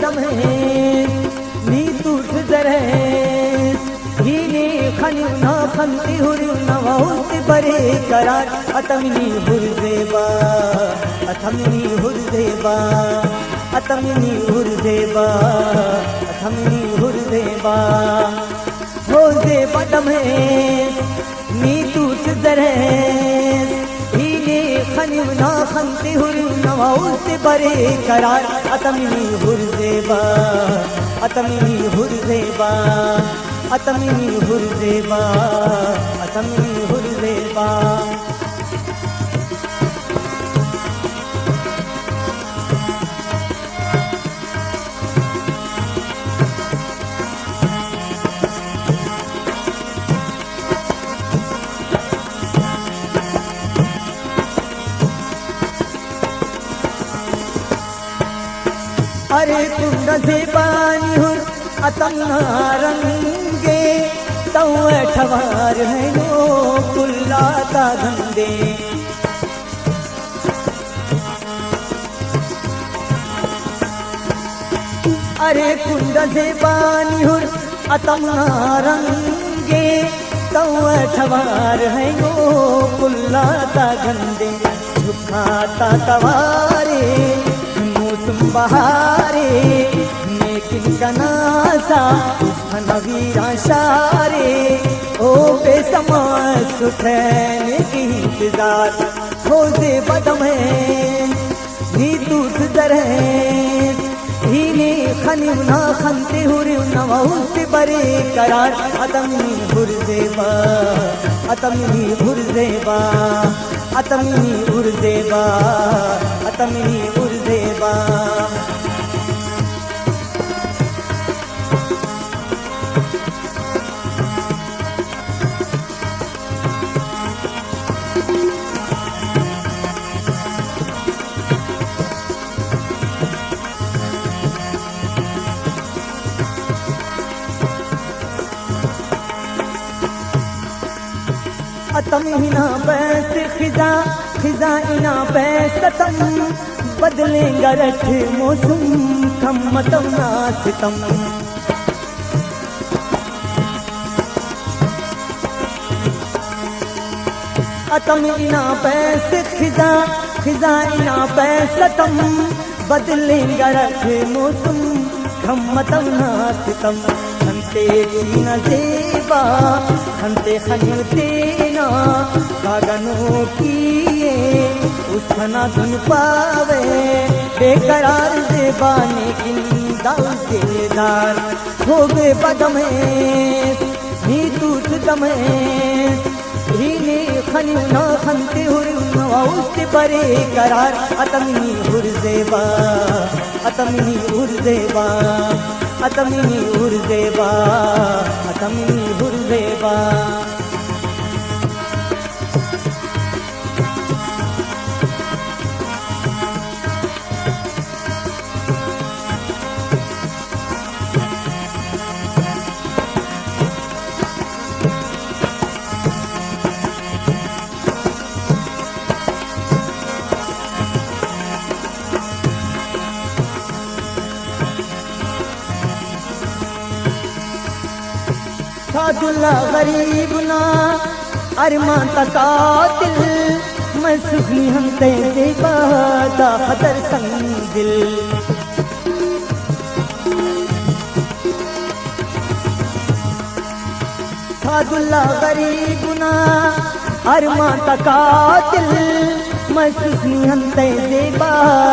बदम है नी तूठ जरे हीने खनि ना खंती हुरी नवाउत बरे करार अतमनी हुरदेबा अथमनी हुरदेबा अतमनी हुरदेबा अथमनी हुरदेबा हो दे बदम है नी तूठ जरे खनिवना खंती हुर नवाउत बरे करार अतमनी हुरदेबा अतमनी हुरदेबा अतमनी हुरदेबा अतमनी हुरदेबा अरे कुंड से पानी हुर अतमना रंगे तौ ठवार है नो कुल्लाता धंधे अरे कुंड से पानी हुर अतमना रंगे तौ ठवार है नो कुल्लाता धंधे दुखाता तवारे बहारे लेकिन कनासा नवीरा शारे ओ बेसमा सुठैन की इंतजार हो दे बदम है नी तूठ जरे हीने खनिवना खंते हुरी नवाउत बरे करार अतमनी हुरदेबा अतमनी हुरदेबा अतमनी हुरदेबा अतमनी हुरदेबा अतम हिना बैस खिजा खिजा इना बैसतम बदलेंगा रठ मौसम खम्मतम नासितम अतम इना बैस खिजा खिजा इना बैसतम बदलेंगा रठ मौसम खम्मतम नासितम खंते न जेबा खंते खनते ना कागनों किए उस खना धुन पावे बेकरार जेबाने किन दाल देदार हो गए बदम नी तूठ दम हीने खनि ना खंते हुर नवाउत बरे करार अतमनी हुरदेबा अतमनी हुरदेबा अतमनी हुरदेबा अतमनी हुरदेबा सादुल्ला गरीब ना अरमान तकातिल मैं सुखनी हम तेरे बादा खतर संदिल सादुल्ला गरीब ना अरमान तकातिल मैं सुखनी हम तेरे बादा